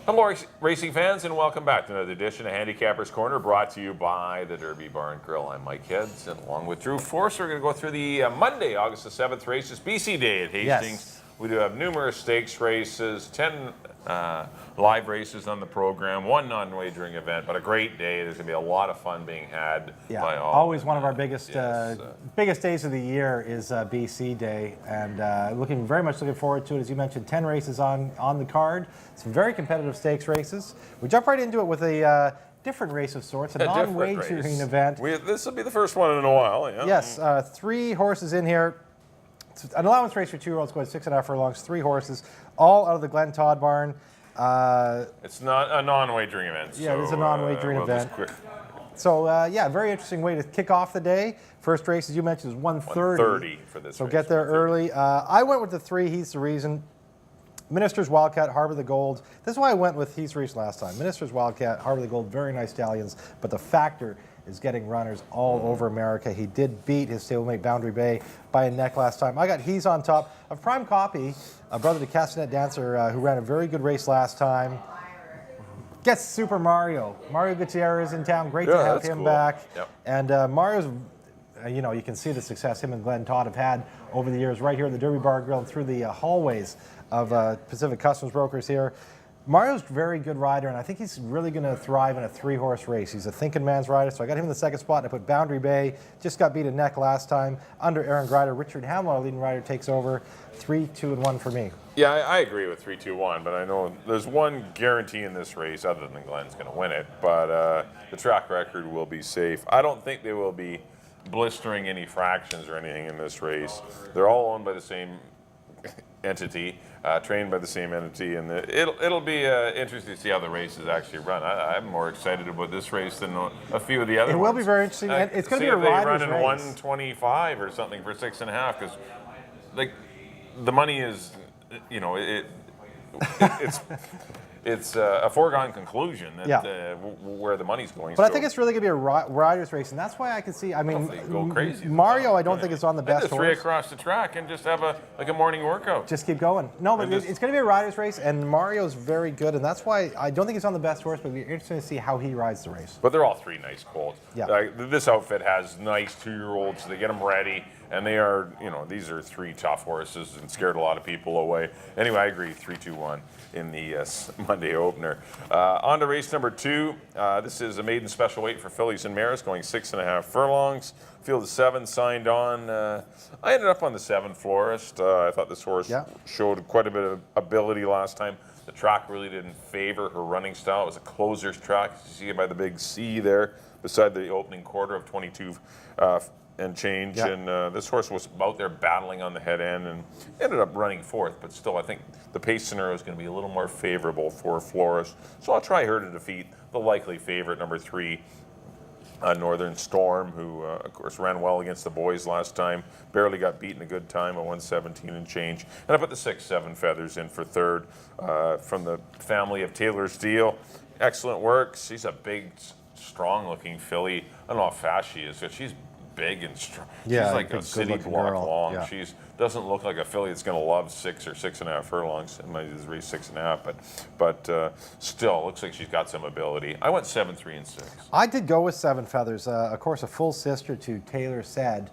Hello, racing fans, and welcome back to another edition of Handicappers Corner, brought to you by the Derby Bar and Grill. I'm Mike Heads, and along with Drew Force, we're going to go through the Monday, August the 7th races, BC Day at Hastings. Yes. We do have numerous stakes races, 10 live races on the program, one non-wagering event, but a great day. There's going to be a lot of fun being had by all. Always one of our biggest biggest days of the year is BC Day, and very much looking forward to it. As you mentioned, 10 races on the card, some very competitive stakes races. We jump right into it with a different race of sorts, a non-wagering event. This will be the first one in a while, yeah. Yes, 3 horses in here. It's an allowance race for 2-year-olds going 6.5 furlongs, 3 horses, all out of the Glen Todd barn. It's not a non-wagering event. Yeah, it is a non-wagering event. So, very interesting way to kick off the day. First race, as you mentioned, is 1:30. 1:30 for this so race. Get there early. I went with the 3. He's the reason. Minister's Wildcat, Harbor the Gold. This is why I went with He's the reason last time. Minister's Wildcat, Harbor the Gold, very nice stallions. But the factor is getting runners all over America. He did beat his stablemate Boundary Bay by a neck last time. I got He's on top. A prime copy, a brother to Castanet Dancer, who ran a very good race last time. Gets Super Mario. Mario Gutierrez in town. Great to have him back. Yep. And Mario's, you can see the success him and Glenn Todd have had over the years right here at the Derby Bar Grill and through the hallways of Pacific Customs Brokers here. Mario's a very good rider, and I think he's really going to thrive in a 3-horse race. He's a thinking man's rider, so I got him in the second spot, and I put Boundary Bay. Just got beat a neck last time under Aaron Grider. Richard Hamler, our leading rider, takes over. 3, 2, and 1 for me. Yeah, I agree with 3, 2, 1, but I know there's one guarantee in this race, other than Glenn's going to win it, but the track record will be safe. I don't think they will be blistering any fractions or anything in this race. They're all owned by the same entity, trained by the same entity, and it'll be interesting to see how the races actually run. I'm more excited about this race than a few of the other ones. It will be very interesting. And it's going to be a rider's race. They run in 125 or something for 6.5, because the money is, it's a foregone conclusion that where the money's going. But I think it's really going to be a rider's race, and that's why I can see. I mean, go crazy. Mario, I don't think is on the best horse. 3 across the track and just have a morning workout. Just keep going. No, but it's going to be a rider's race, and Mario's very good, and that's why I don't think he's on the best horse. But it'll be interesting to see how he rides the race. But they're all 3 nice colts. Yeah. This outfit has nice 2-year-olds. They get them ready. And they are, these are 3 tough horses and scared a lot of people away. Anyway, I agree, 3, 2, 1 in the Monday opener. On to race number 2. This is a maiden special weight for fillies and mares, going 6.5 furlongs. Field of 7 signed on. I ended up on the 7 Florist. I thought this horse showed quite a bit of ability last time. The track really didn't favor her running style. It was a closer's track. You see it by the big C there beside the opening quarter of 22 and change, and this horse was out there battling on the head end and ended up running 4th, but still I think the pace scenario is going to be a little more favorable for Florist, so I'll try her to defeat the likely favorite, number 3, Northern Storm, who of course ran well against the boys last time, barely got beaten a good time at 117 and change, and I put the 6, 7 Feathers in for 3rd from the family of Taylor's Deal. Excellent work. She's a big, strong looking filly. I don't know how fast she is, but she's big and strong. Yeah, she's like a city block long. Yeah. She doesn't look like a filly that's going to love 6 or 6.5 furlongs. It might just race 6.5, but still looks like she's got some ability. I went 7, 3, and 6. I did go with 7 Feathers. Of course, a full sister to Taylor Said,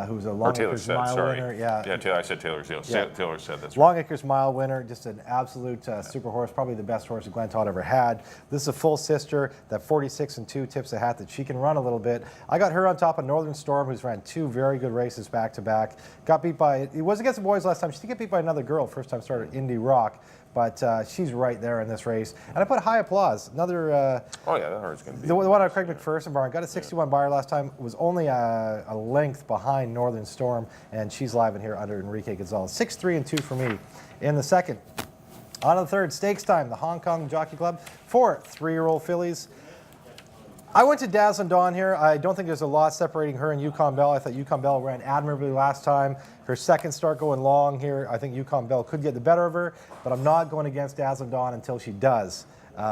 who's a Longacres Mile winner. I said Taylor's Deal. Taylor Said, that's right. Longacres Mile winner, just an absolute super horse, probably the best horse that Glenn Todd ever had. This is a full sister, that 46 and 2 tips a hat that she can run a little bit. I got her on top of Northern Storm, who's ran 2 very good races back to back. Got beat by, it was against the boys last time. She did get beat by another girl, first time starter, Indy Rock. But she's right there in this race. And I put High Applause, another... that horse is going to be... The one on Craig McPherson barn. Got a 61 buyer last time. Was only a length behind Northern Storm. And she's live in here under Enrique Gonzalez. 6, 3, and 2 for me in the second. On to the third, stakes time. The Hong Kong Jockey Club. 4 3-year-old fillies. I went to Dazzling Dawn here. I don't think there's a lot separating her and Yukon Bell. I thought Yukon Bell ran admirably last time. Her second start going long here. I think Yukon Bell could get the better of her, but I'm not going against Dazzling Dawn until she does.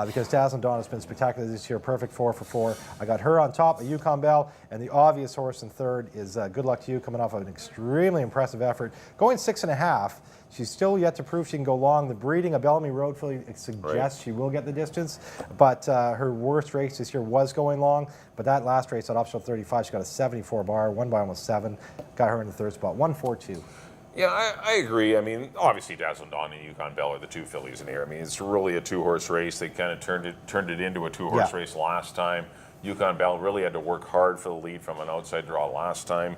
because Dazzling Dawn has been spectacular this year, perfect 4 for 4. I got her on top, a Yukon Bell, and the obvious horse in third is Good Luck to You, coming off of an extremely impressive effort. Going 6.5, she's still yet to prove she can go long. The breeding of Bellamy Road filly suggests she will get the distance, but her worst race this year was going long. But that last race at optional 35, she got a 74 bar, won by almost 7, got her in the third spot, 1-4-2. Yeah, I agree. I mean, obviously Dazzling Dawn and Yukon Bell are the two fillies in here. I mean, it's really a two-horse race. They kind of turned it into a two-horse race last time. Yukon Bell really had to work hard for the lead from an outside draw last time.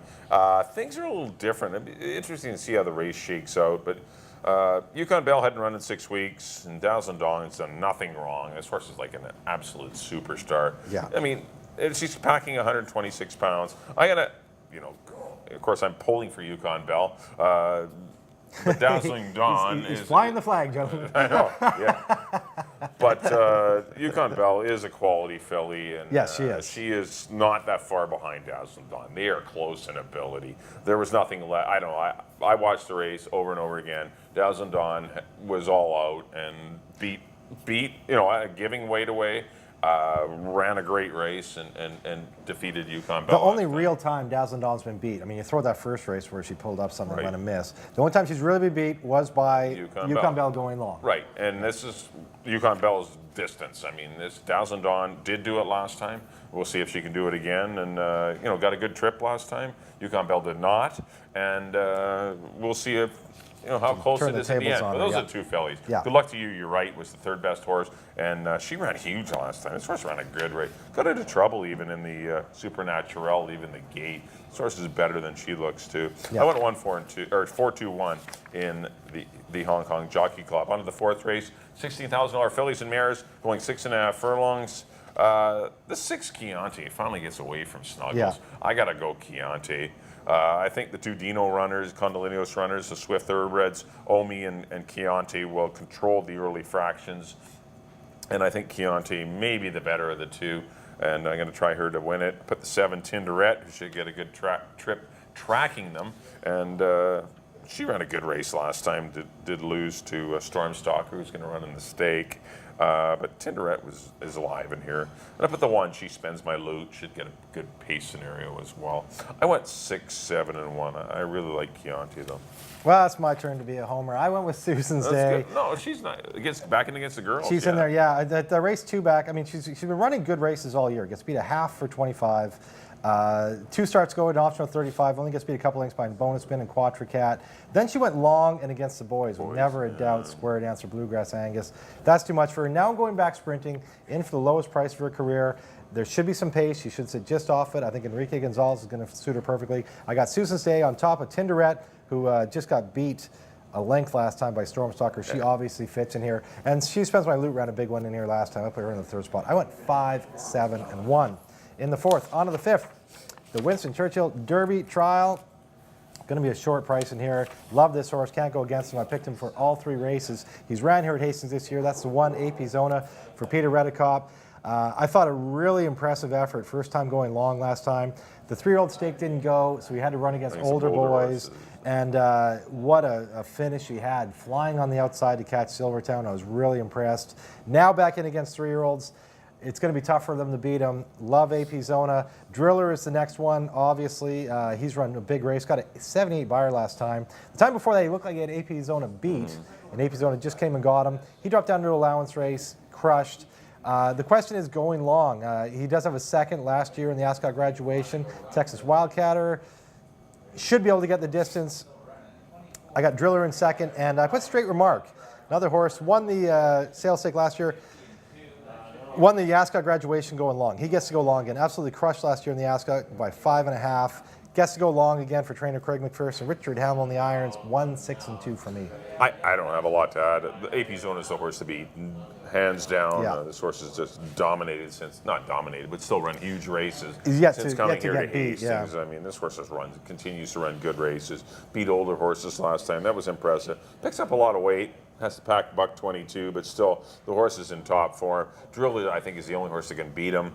Things are a little different. It'd be interesting to see how the race shakes out. But Yukon Bell hadn't run in 6 weeks, and Dazzling Dawn has done nothing wrong. This horse is like an absolute superstar. Yeah. I mean, she's packing 126 pounds. I gotta, of course, I'm polling for Yukon Bell. But Dazzling Dawn he's is flying the flag, gentlemen. I know, yeah. But Yukon Bell is a quality filly, and yes, she is. She is not that far behind Dazzling Dawn. They are close in ability. There was nothing left. I don't know. I watched the race over and over again. Dazzling Dawn was all out and beat, giving weight away. Ran a great race and defeated Yukon Bell. The only real time Dazzling Dawn's been beat, I mean, you throw that first race where she pulled up something and went a miss. The only time she's really been beat was by Yukon Bell going long. Right, and this is Yukon Bell's distance. I mean, this Dazzling Dawn did do it last time. We'll see if she can do it again, and got a good trip last time. Yukon Bell did not, and we'll see if how close it is in the end. But those are two fillies. Yeah. Good Luck to You, you're right, was the third best horse, and she ran huge last time. This horse ran a good race. Got into trouble even in the Supernatural, even the gate. This horse is better than she looks too. Yeah. I went 4-2-1 in the Hong Kong Jockey Club. On to the fourth race, $16,000 fillies and mares going 6.5 furlongs. The 6 Chianti finally gets away from Snuggles. Yeah. I gotta go Chianti. I think the two Dino runners, Condolinos runners, the Swift Thoroughbreds, Omi and Chianti will control the early fractions. And I think Chianti may be the better of the two. And I'm going to try her to win it. Put the 7 Tinderette, who should get a good trip tracking them. And she ran a good race last time, did lose to Storm Stalker, who's going to run in the stake. But Tinderette is alive in here. And I put the 1, She Spends My Loot, should get a good pace scenario as well. I went 6, 7, and 1. I really like Chianti, though. Well, it's my turn to be a homer. I went with Susan's Day. Good. No, she's not. Back in against the girls. She's in there, yeah. The race 2 back, I mean, she's been running good races all year. Gets beat a half for 25. 2 starts going to optional 35, only gets beat a couple lengths by Bonus Spin and Quatricat. Then she went long and against the boys with Never a Doubt, Square Dancer, Bluegrass Angus. That's too much for her. Now going back sprinting, in for the lowest price of her career. There should be some pace. She should sit just off it. I think Enrique Gonzalez is going to suit her perfectly. I got Susan's Day on top of Tinderette, who just got beat a length last time by Stormstalker. She obviously fits in here. And She Spends My Loot ran a big one in here last time. I put her in the third spot. I went 5, 7, and 1. In the fourth, on to the fifth, the Winston Churchill Derby Trial. Going to be a short price in here. Love this horse. Can't go against him. I picked him for all 3 races. He's ran here at Hastings this year. That's the 1 AP Zona for Peter Redekop. I thought a really impressive effort. First time going long last time. The 3-year-old stake didn't go, so we had to run against older boys. And what a finish he had. Flying on the outside to catch Silvertown. I was really impressed. Now back in against 3-year-olds. It's going to be tough for them to beat him. Love AP Zona. Driller is the next one, obviously. He's run a big race. Got a 78 buyer last time. The time before that, he looked like he had AP Zona beat. And AP Zona just came and got him. He dropped down to allowance race, crushed. The question is going long. He does have a second last year in the Ascot graduation. Texas Wildcatter. Should be able to get the distance. I got Driller in second. And I put Straight Remark. Another horse. Won the sales stake last year. Won the Ascot graduation going long. He gets to go long again. Absolutely crushed last year in the Ascot by 5.5. Gets to go long again for trainer Craig McPherson. Richard Hamill in the irons. 1, 6, and 2 for me. I don't have a lot to add. The AP Zone is the horse to beat, hands down. Yeah. This horse has just dominated not dominated, but still run huge races Yet coming to here to get beat, Hastings. yeah. I mean, this horse continues to run good races. Beat older horses last time. That was impressive. Picks up a lot of weight. Has to pack $122, but still, the horse is in top form. Driller, I think, is the only horse that can beat him.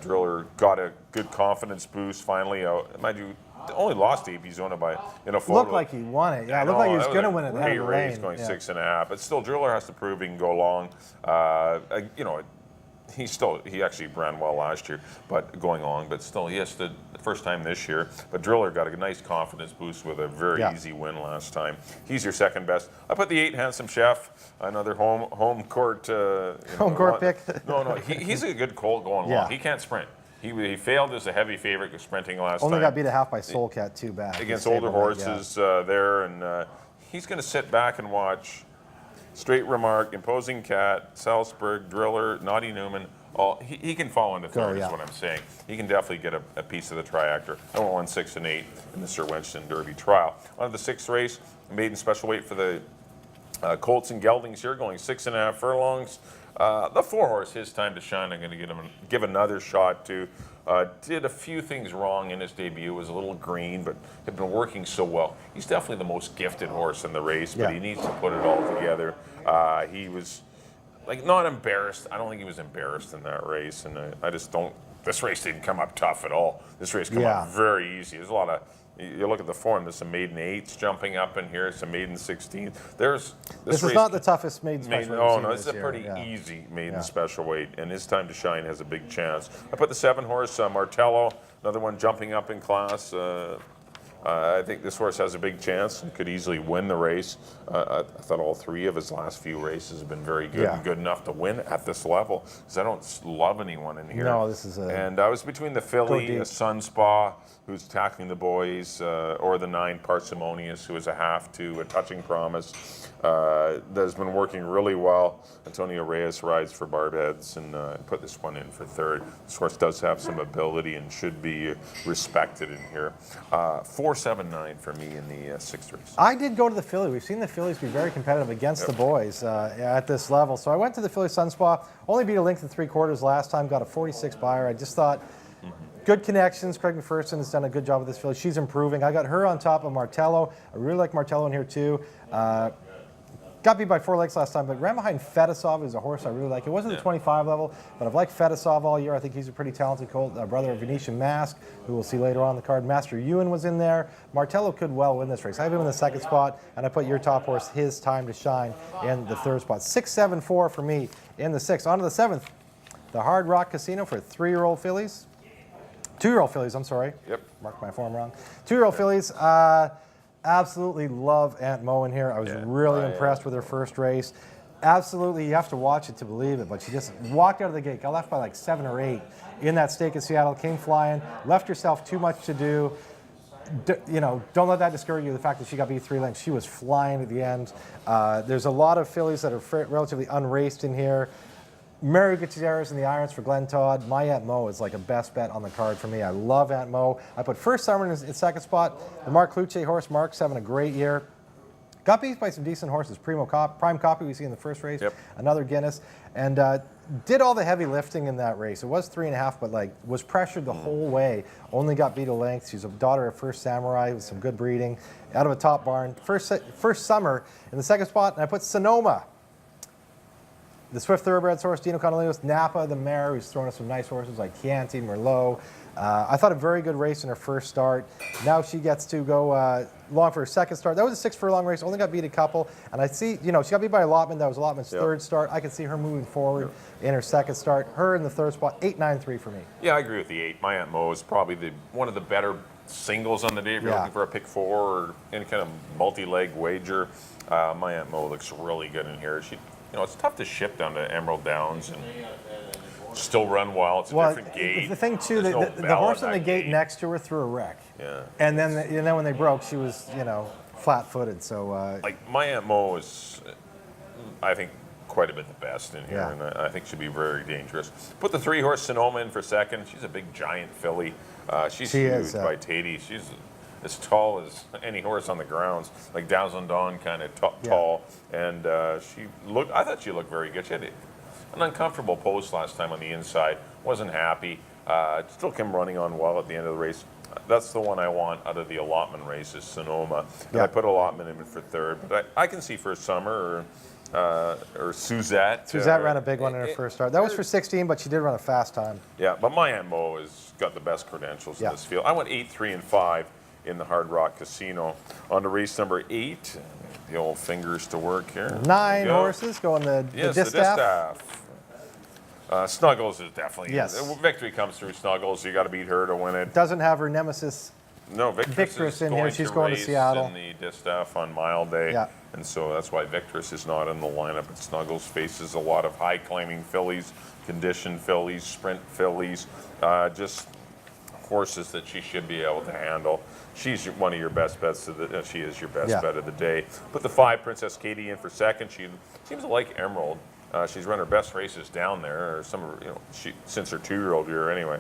Driller got a good confidence boost finally. Mind you, only lost to Arizona by in a photo. Looked like he won it. Yeah, it looked like he was going to win it. Great race, lane. going Yeah. 6.5. But still, Driller has to prove he can go long. You know, he actually ran well last year, but going long. But still, he has to the first time this year. But Driller got a nice confidence boost with a very easy win last time. He's your second best. I put the 8 Handsome Chef, another home court home court pick. No, he's a good colt going long. He can't sprint. He failed as a heavy favorite sprinting last time. Only got beat a half by Soul Cat, too bad. Against older horses there, and he's going to sit back and watch Straight Remark, Imposing Cat, Salzburg, Driller, Naughty Newman. He can fall into third, is what I'm saying. He can definitely get a piece of the triactor. I went 1, 6, and 8 in the Sir Winston Derby trial. On to the 6th race, maiden special weight for the Colts and Geldings here, going 6.5 furlongs. The 4 horse, His Time to Shine, I'm going to give another shot to. Did a few things wrong in his debut, was a little green, but had been working so well. He's definitely the most gifted horse in the race, but he needs to put it all together. He was not embarrassed. I don't think he was embarrassed in that race, and I just don't. This race didn't come up tough at all. This race came up very easy. There's a lot of. You look at the form. There's some maiden 8s jumping up in here. Some maiden 16s. This is not the toughest maiden special weight. Oh no, this is a pretty easy maiden special weight, and His Time to Shine has a big chance. I put the 7 horse Martello, another one jumping up in class. I think this horse has a big chance and could easily win the race. I thought all 3 of his last few races have been very good and good enough to win at this level, because I don't love anyone in here. No, this is a... And I was between the filly, a Sun Spa, who's tackling the boys, or the 9 Parsimonious, who is a half to a Touching Promise. That has been working really well. Antonio Reyes rides for Barbheads, and put this one in for third. This horse does have some ability and should be respected in here. 4-7-9 for me in the 6th race. I did go to the filly. We've seen the fillies be very competitive against the boys at this level. So I went to the filly Sunspa. Only beat a length and 3/4 last time. Got a 46 buyer. I just thought good connections. Craig McPherson has done a good job with this filly. She's improving. I got her on top of Martello. I really like Martello in here too. Got beat by 4 lengths last time, but ran behind Fedosov is a horse I really like. It wasn't the 25 level, but I've liked Fedosov all year. I think he's a pretty talented colt. Brother of Venetian Mask, who we'll see later on in the card. Master Ewan was in there. Martello could well win this race. I have him in the 2nd spot, and I put your top horse, His Time to Shine, in the 3rd spot. 6-7-4 for me in the 6th. On to the 7th, the Hard Rock Casino for 3-year-old fillies. 2-year-old fillies, I'm sorry. Yep. Marked my form wrong. 2-year-old fillies. Absolutely love Aunt Mo in here. I was really impressed with her first race. Absolutely, you have to watch it to believe it, but she just walked out of the gate, got left by like 7 or 8 in that stake in Seattle, came flying, left herself too much to do. Don't let that discourage you, the fact that she got beat 3 lengths. She was flying at the end. There's a lot of fillies that are relatively unraced in here. Mary Gutierrez in the irons for Glenn Todd. My Aunt Mo is like a best bet on the card for me. I love Aunt Mo. I put First Summer in his 2nd spot. The Mark Cluche horse. Mark's having a great year. Got beat by some decent horses. Prime Copy we see in the first race. Another Guinness. And did all the heavy lifting in that race. It was 3.5, but was pressured the whole way. Only got beat a length. She's a daughter of First Samurai with some good breeding. Out of a top barn. First Summer in the 2nd spot. And I put Sonoma. The Swift Thoroughbreds horse, Dino Conolinos, Napa, the mare, who's thrown us some nice horses like Chianti, Merlot. I thought a very good race in her first start. Now she gets to go long for her 2nd start. That was a 6 furlong race, only got beat a couple. And I see, she got beat by Allotment. That was Allotment's 3rd start. I can see her moving forward in her 2nd start. Her in the 3rd spot, 8-9-3 for me. Yeah, I agree with the 8. My Aunt Mo is probably one of the better singles on the day if you're looking for a pick 4 or any kind of multi-leg wager. My Aunt Mo looks really good in here. It's tough to ship down to Emerald Downs and still run well. It's a different gate. The thing too, the horse in the gate next to her threw a wreck. Yeah. And then when they broke, she was flat-footed. So my Aunt Mo is, I think, quite a bit the best in here, and I think she'll be very dangerous. Put the 3 horse Sonoma in for 2nd. She's a big giant filly. She's huge by Tatey. She's as tall as any horse on the grounds, like Dazzling Dawn kind of tall. And I thought she looked very good. She had an uncomfortable post last time on the inside. Wasn't happy. Still came running on well at the end of the race. That's the one I want out of the Allotment race is Sonoma. And I put Allotment in for 3rd, but I can see First Summer or Suzette. Suzette ran a big one in her first start. That was for 16, but she did run a fast time. Yeah, but my Aunt Mo has got the best credentials in this field. I went 8, 3, and 5. in the Hard Rock Casino. On to race number 8. The old fingers to work here. 9 horses going the Yes, distaff. Snuggles is definitely. Yes. Victory comes through Snuggles. You got to beat her to win it. Doesn't have her nemesis. No, Victress is in here. She's going to race Seattle. in the distaff on mile day. Yeah. And so that's why Victress is not in the lineup. But Snuggles faces a lot of high climbing fillies, conditioned fillies, sprint fillies, just horses that she should be able to handle. She's one of your best bets she is your best bet of the day. Put the 5 Princess Katie in for second. She seems to like Emerald. She's run her best races down there, or some of her, since her 2-year-old year anyway.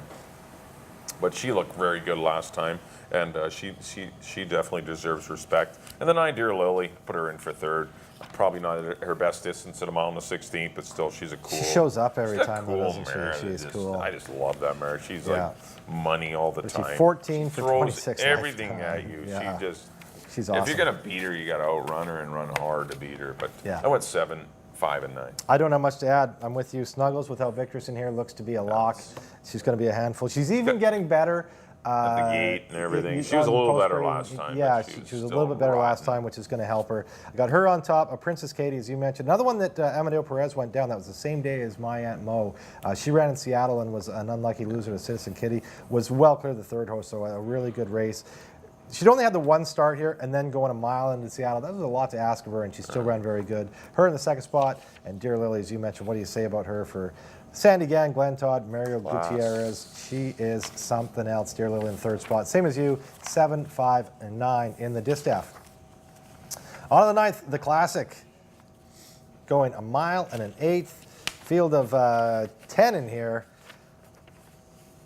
But she looked very good last time, and she definitely deserves respect. And the 9 Dear Lily, put her in for third. Probably not at her best distance at a mile and a 16th, but still, she's a cool. She shows up every time, cool doesn't mare. she? She's cool. I just love that mare. She's like money all the time. She's 14 for throws 26. everything lifetime. at you. Yeah. She's awesome. If you're gonna beat her, you got to outrun her and run hard to beat her. But I went 7, 5, and 9. I don't have much to add. I'm with you. Snuggles without Victress in here looks to be a lock. She's going to be a handful. She's even getting better. At the gate and everything. She was a little better last time. Yeah, she was a little bit better last time, which is going to help her. I got her on top of Princess Katie, as you mentioned. Another one that Amadeo Perez went down. That was the same day as my Aunt Mo. She ran in Seattle and was an unlucky loser to Citizen Kitty. Was well clear of the 3rd horse, so a really good race. She'd only had the 1 start here and then going a mile into Seattle. That was a lot to ask of her, and she still ran very good. Her in the 2nd spot, and Dear Lily, as you mentioned, what do you say about her for Sandy Gann, Glenn Todd, Mario Gutierrez? She is something else. Dear Lily in the 3rd spot. Same as you, 7, 5, and 9 in the distaff. On to the 9th, the Classic. Going a mile and an 1/8. Field of 10 in here.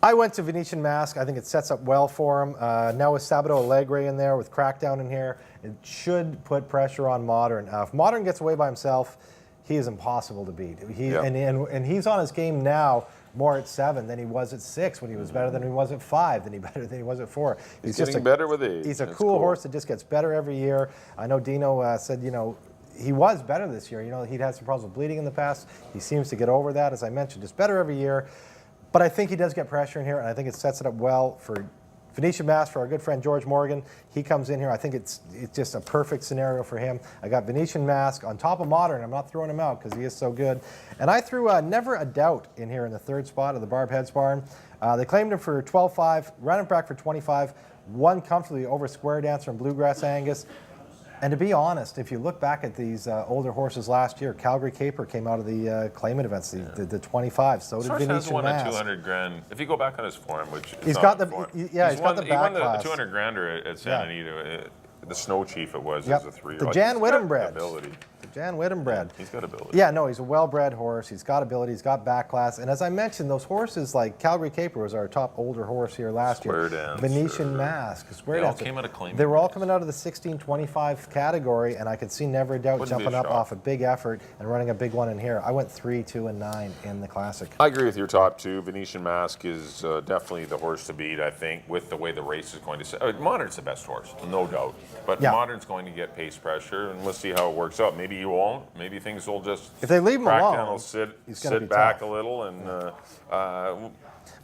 I went to Venetian Mask. I think it sets up well for him. Now with Sabato Alegre in there, with Crackdown in here, it should put pressure on Modern. If Modern gets away by himself, he is impossible to beat. And he's on his game now more at 7 than he was at 6, when he was better than he was at 5, better than he was at 4. He's just better with age. He's a cool horse that just gets better every year. I know Dino said, he was better this year. He'd had some problems with bleeding in the past. He seems to get over that, as I mentioned, just better every year. But I think he does get pressure in here, and I think it sets it up well for Venetian Mask, for our good friend George Morgan. He comes in here. I think it's just a perfect scenario for him. I got Venetian Mask on top of Modern. I'm not throwing him out because he is so good. And I threw Never a Doubt in here in the 3rd spot of the Barb Heads Barn. They claimed him for 12.5, ran him back for 25, won comfortably over Square Dancer and Bluegrass Angus. And to be honest, if you look back at these older horses last year, Calgary Caper came out of the claimant events, the 25. So did Venetian Mask. He won a 200 grand. If you go back on his form, which he's got the back class. He won the 200 grander at Santa Anita. The Snow Chief it was as a 3. The Jan Whittam bred. Ability. The Jan Whittam bred. He's got ability. Yeah, no, he's a well-bred horse. He's got ability. He's got back class. And as I mentioned, those horses like Calgary Caper was our top older horse here last year. Venetian Mask. They all came out of claim. They were all coming out of the 16-25 category, and I could see Never a Doubt jumping up off a big effort and running a big one in here. I went 3, 2, and 9 in the Classic. I agree with your top 2. Venetian Mask is definitely the horse to beat, I think, with the way the race is going to set. Modern's the best horse, no doubt. But Modern's going to get pace pressure, and let's see how it works out. Maybe you won't. Maybe things will just. If they leave him alone, will sit back a little, and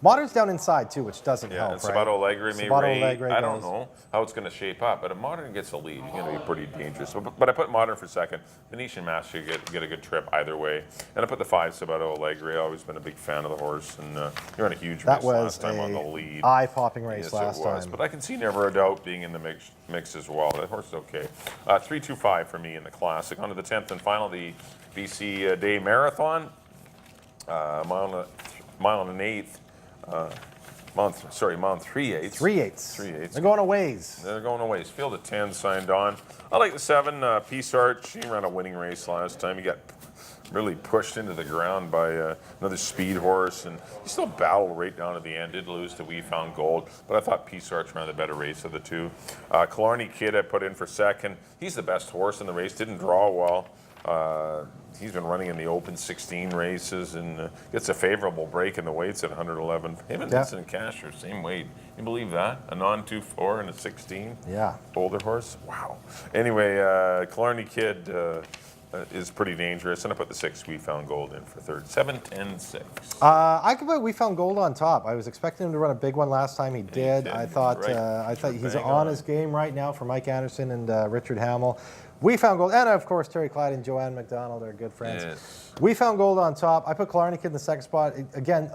Modern's down inside too, which doesn't help. And Sabato Alegre may rate. I don't know how it's going to shape up, but if Modern gets a lead, he's going to be pretty dangerous. But I put Modern for second. Venetian Mask should get a good trip either way. And I put the 5 Sabato Alegre. I've always been a big fan of the horse, and you ran a huge race last time on the lead. Eye-popping race last time. But I can see Never a Doubt being in the mix as well. That horse is okay. 3, 2, 5 for me in the Classic. On to the 10th and final, the BC Day Marathon. Mile and an 1/8. Mile 3/8. 3/8. They're going a ways. They're going a ways. Field of 10 signed on. I like the 7, Peace Arch. She ran a winning race last time. He got really pushed into the ground by another speed horse, and he still battled right down to the end. Did lose to We Found Gold, but I thought Peace Arch ran the better race of the 2. Killarney Kid I put in for second. He's the best horse in the race. Didn't draw well. He's been running in the Open 16 races and gets a favorable break in the weights at 111. Him and Vincent Cash are same weight. You believe that? A non-2-4 and a 16? Yeah. Older horse? Wow. Anyway, Killarney Kid, is pretty dangerous, and I put the 6 We Found Gold in for third. 7, 10, 6. I could put We Found Gold on top. I was expecting him to run a big one last time. He did. did, I thought right. he's Bang on on. his game right now for Mike Anderson and Richard Hamill. We Found Gold, and of course Terry Clyde and Joanne McDonald are good friends. Yes. We Found Gold on top. I put Clarnick in the second spot. Again,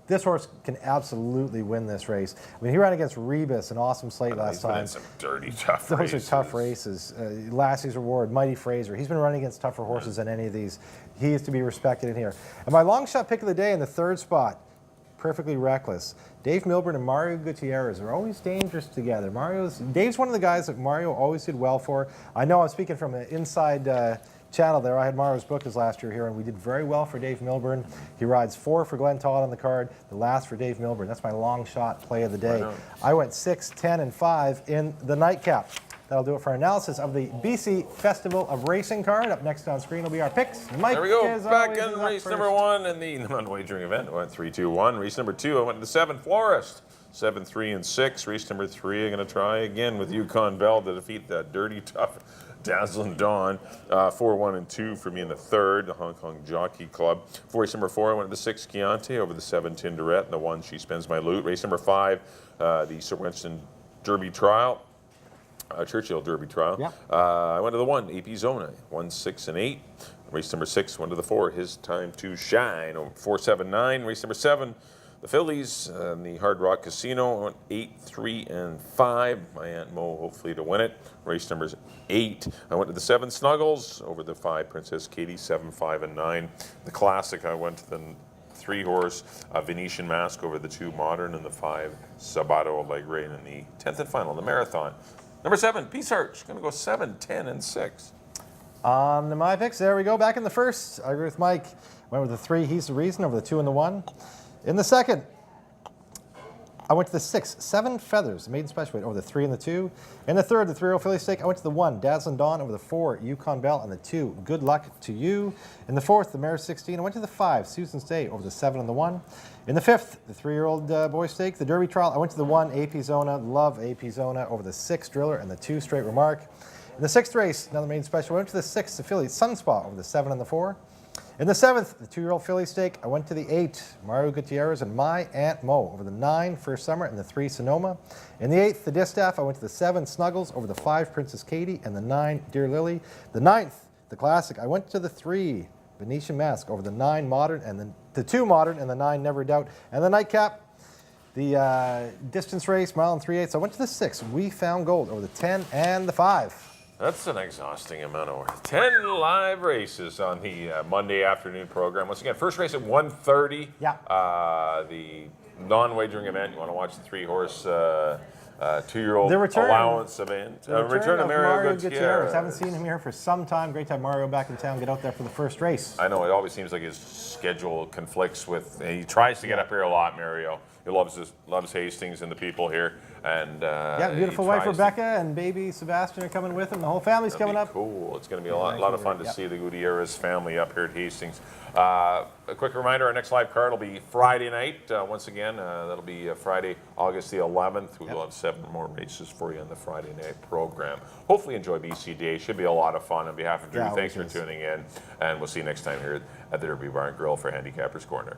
this horse can absolutely win this race. I mean, he ran against Rebus, an awesome slate last He's been time. in some dirty, tough Those races. are tough races. Lassie's Reward, Mighty Fraser. He's been running against tougher horses than any of these. He is to be respected in here. And my long shot pick of the day in the third spot, Perfectly Reckless. Dave Milburn and Mario Gutierrez are always dangerous together. Dave's one of the guys that Mario always did well for. I know I'm speaking from an inside channel there. I had Mario's book his last year here, and we did very well for Dave Milburn. He rides 4 for Glenn Todd on the card, the last for Dave Milburn. That's my long shot play of the day. Right. I went 6, 10, and 5 in the nightcap. That'll do it for our analysis of the BC Festival of Racing card. Up next on screen will be our picks. Mike, There we go. as Back always, in is up race first. number 1 in the non-wagering event. I went 3, 2, 1. Race number 2, I went to the 7 Florist. 7, 3, and 6. Race number 3, I'm going to try again with Yukon Bell to defeat that dirty, tough Dazzling Dawn. 4, 1, and 2 for me in the third, the Hong Kong Jockey Club. For race number 4, I went to the 6 Chianti over the 7 Tinderette and the 1 She Spends My Loot. Race number 5, the Sir Winston Derby Trial. Churchill Derby Trial. Yeah. I went to the 1, AP Zona, 1, 6, and 8. Race number 6, went to the 4, His Time to Shine, 4, 7, 9. Race number 7, the Phillies and the Hard Rock Casino, I went 8, 3, and 5. My Aunt Mo hopefully to win it. Race number 8, I went to the 7 Snuggles over the 5 Princess Katie, 7, 5, and 9. The Classic, I went to the 3 horse Venetian Mask over the 2 Modern and the 5 Sabato Allegre, and in the 10th and final, the Marathon. Number 7, Peace Arch, going to go 7, 10, and 6. On to my picks, there we go. Back in the first, I agree with Mike. Went with the 3, He's the Reason, over the 2 and the 1. In the second, I went to the 6, 7 Feathers, the maiden special weight, over the 3 and the 2. In the third, the 3-year-old Philly stake, I went to the 1, Dazzling Dawn, over the 4, Yukon Bell, and the 2, Good Luck to You. In the fourth, the Mare 16, I went to the 5, Susan's Day, over the 7 and the 1. In the fifth, the 3-year-old boy stake, the Derby Trial, I went to the 1, AP Zona, love AP Zona, over the 6, Driller, and the 2, Straight Remark. In the 6th race, another maiden special, I went to the 6, the Philly Sunspot, over the 7 and the 4. In the 7th, the 2-year-old Philly stake, I went to the 8, Mario Gutierrez and My Aunt Mo, over the 9, First Summer, and the 3, Sonoma. In the 8th, the Distaff, I went to the 7, Snuggles, over the 5, Princess Katie, and the 9, Dear Lily. The 9th, the Classic, I went to the 3, Venetian Mask, over the 9, Modern, and the 2 Modern, and the 9, Never Doubt. And the nightcap, the distance race, mile and 3/8, I went to the 6, We Found Gold, over the 10 and the 5. That's an exhausting amount of work. 10 live races on the Monday afternoon program. Once again, first race at 1:30. Yeah. The non-wagering event. You want to watch the 3-horse 2-year-old The return. allowance event. The return of Mario Gutierrez. Gutierrez. Haven't seen him here for some time. Great to have Mario back in town. Get out there for the first race. I know, it always seems like his schedule conflicts with, he tries to get up here a lot, Mario. He loves Hastings and the people here. And Yeah, beautiful he wife tries to- Rebecca and baby Sebastian are coming with him. The whole family's That'll coming be up. cool. It's going to be a lot of fun to see the Gutierrez family up here at Hastings. A quick reminder, our next live card will be Friday night. Once again, that'll be Friday, August the 11th. We will have 7 more races for you on the Friday night program. Hopefully enjoy BC Day. Should be a lot of fun. On behalf of Drew, Yeah, thanks for always is. tuning in. And we'll see you next time here at the Derby Bar and Grill for Handicappers Corner.